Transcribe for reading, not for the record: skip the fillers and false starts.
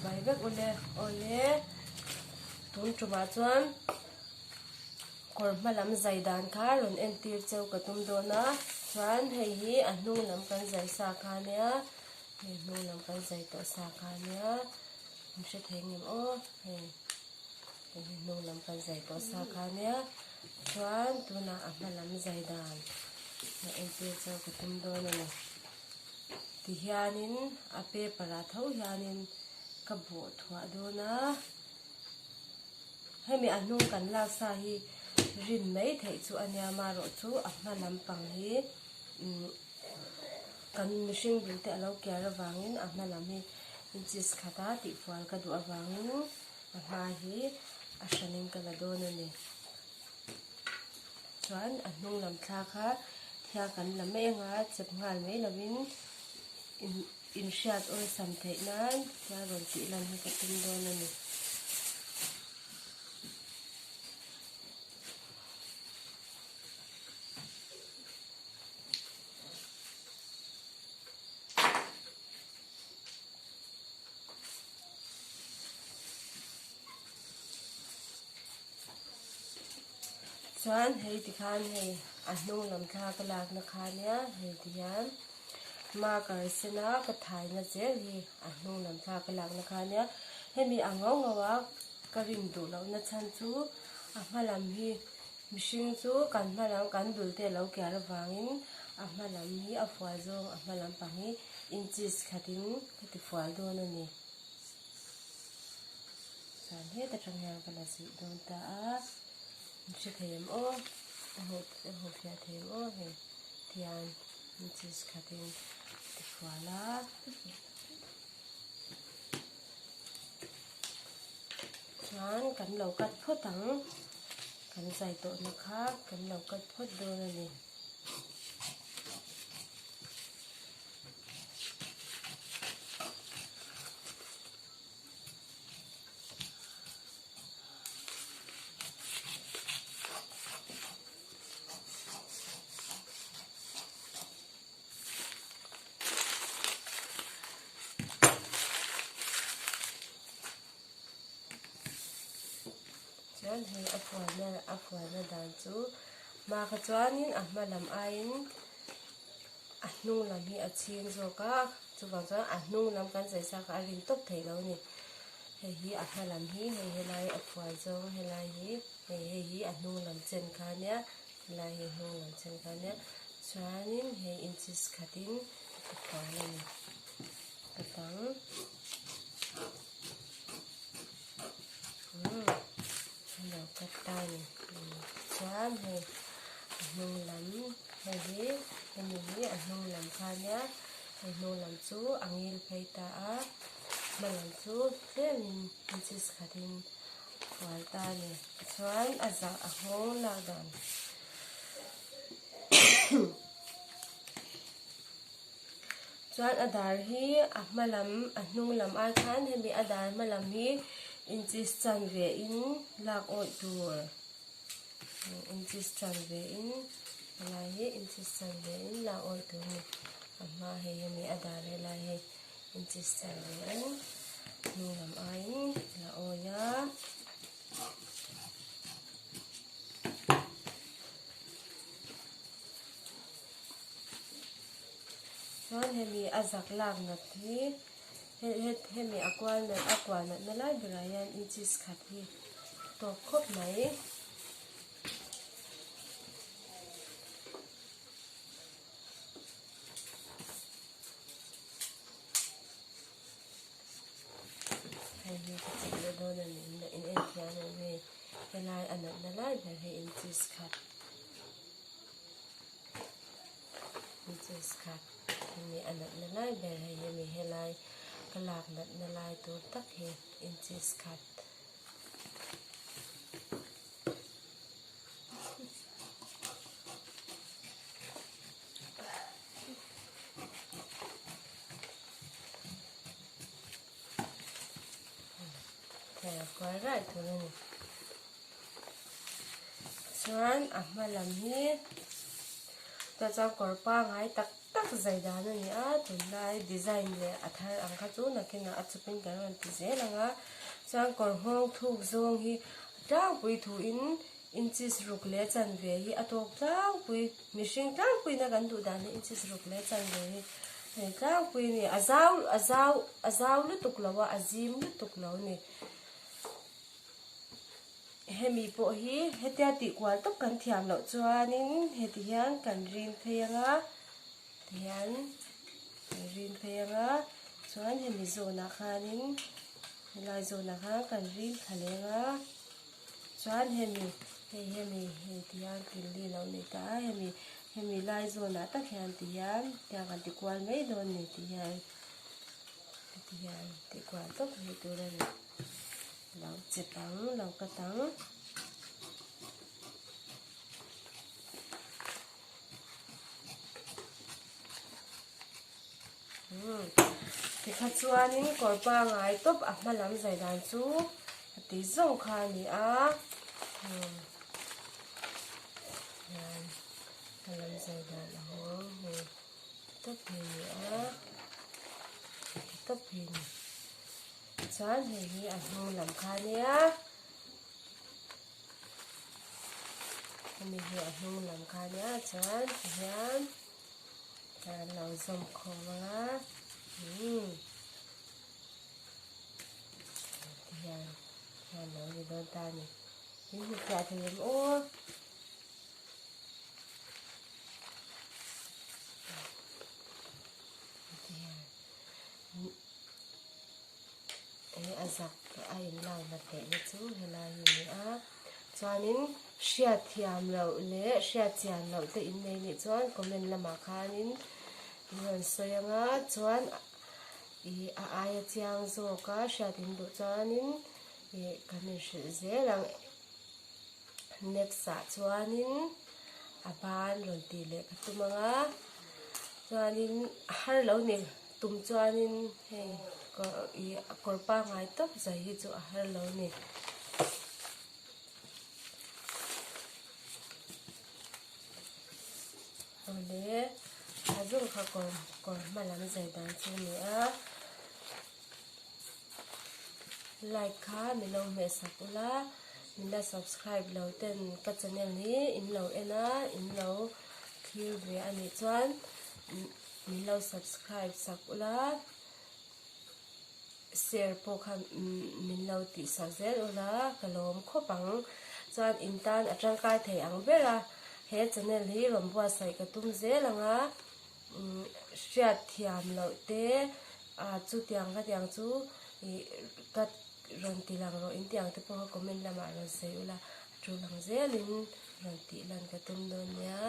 vai vek ole tun truma chuan kor hmalam zai dan kha ron en tir cheu ka tum dona chuan hei hi a hnung lam kan zai sa kha nia hei hnung lam kan zai to sa kha nia hre thengim o hei hnung lam kan zai to sa kha nia chuan tuna a hmalam zai dan na en tir cheu ka tum dona ni ti hianin a paper a tho hianin ka bo thua dona hemi a hnung kan la sa hi rin mai thei chu ania ma ro chu a hmalam pang hi kan mihring bilte alo kiar awangin a hmalam hi inches khata ti fual ka du awangin a hma hi a hranin kala dawn ani chuan a hnung lam thla kha thia kan la mai anga chep ngal mai lovin in hriat oi sam thei nan thia ron ti lan hi ka tum dawn ani chuan hei ti khan hei a hnung lam thla ka lak na kha nia hei ti hian marker sena ka thai na cher hi a hnung lam thla ka lak na kha nia hemi a ngau ngawa ka rin du lo na chan chu a hmalam hi mihring chu kan hmalam kan dulte lo kiar awangin a hmalam hi a fual zawng a hmalam pang hi inches khatin ka ti fual dawn ani chuan he ta tang hian kan a si dawn ta a hre theim o ho fia theim o hei tian inches khatin ti fuala chuan kan lo kat photang kan zai to na kha kan lo kat phot dawn ani chuan hei a fual na dan chu ma kha chuanin a hmalam ain a hnung lam hi a chhing zawka chuwang chuan a hnung lam kan zai sa kha a rin top thei lo ni hei hi a hmalam hi hei helai a fual zawng helai hi hei hi a hnung lam chen kha nia helai hi hnung lam chen kha nia chuanin hei inches khatin a fual ani katang lo kat ta ni chuan hei a hnung lam hei hi a hnung lam kha nia hei hnung lam chu a ngil phei ta a hmalam chu tlemin inches khatin fual ta ni chuan a za a hawng la dan chuan a dar hi a hmalam a hnung lam ai khan hemi a dar hmalam hi inches chan ve in lak oi tur inches chan ve in helai hi inches chan ve in lak oi tur ni a hma hei hemi a dar helai hei inches chan ve in hnung lam ai in la oya chuan hemi a zak lak nat hi hemi a kwal nat na lai bera hian inches khat hi to khop mai hei hi ka chile dawn ani in en hian hei helai a nat na lai ber hei inches khat hemi a nat na lai ber hei hemi helai ka lak nat na lai tur tak hi inches khat kwal rai tur ani chuan a hmalam hi ta chang kor pa ngai tak tak zai da na ni a tun lai design le athar ang kha chu na kinga achupin kan ron ti ze langa chang kor hong thuk zong hi tang pui thu in inches ruk le chan ve hi atok tang pui mishing tang pui na kan du dan ni inches ruk le chan ve hi tang pui ni azau lu tuk lawa azim lu tuk law ni hemi po hi hetia ti kwal tok kan thiam lo chuanin heti hian kan rin pheyanga hian rin pheyanga chuan hemi zona khanin lai zona kha kan rin thalenga chuan hemi tiang tin li lo ni ta hemi lai zona tak hian tiang kan ti kwal mai don ni tiang ti kwal tok hi turan lau chepang lau katang thì khát chuanin korpa ngai top a hmalam zai dan chu ti zong kha ni a yan hmalam zai dan a ho top hi ni a top hi ni chuan hi a hnung lam kha ni a hemi hi a hnung lam kha ni a chuan hian lau zom khoma yan lau ni don ta ni hi kya thêm ô azak ai lau na te ni chu hela hi ni a chuanin hria thiam lo le hria chian lo te in nei ni chuan comment lama khanin ron soyanga chuan a aya chiang zo ka hria tin du chuanin kanin hri zelang next sa chuanin a ban ron ti le katumanga chuanin har lo ni tum chuanin hei korpa ngai top zai hi chu a har lo ni ole azung kha kor malam zai dan chu ni a like kha mi lo me sapula min la subscribe lo ten ka channel ni in lo ena in lo clear ve ani chuan min lo subscribe sapula share po kha min lo ti sa zel ola kalom khopang chuan in tan atangkai thei ang bera he channel hi rombua sai ka tum zelanga hria thiam lo te chu tiang ka tiang chu kat ron ti lang ro in tiang te po comment lama ron sei ula chu lang zelin ron ti lan ka tum don ya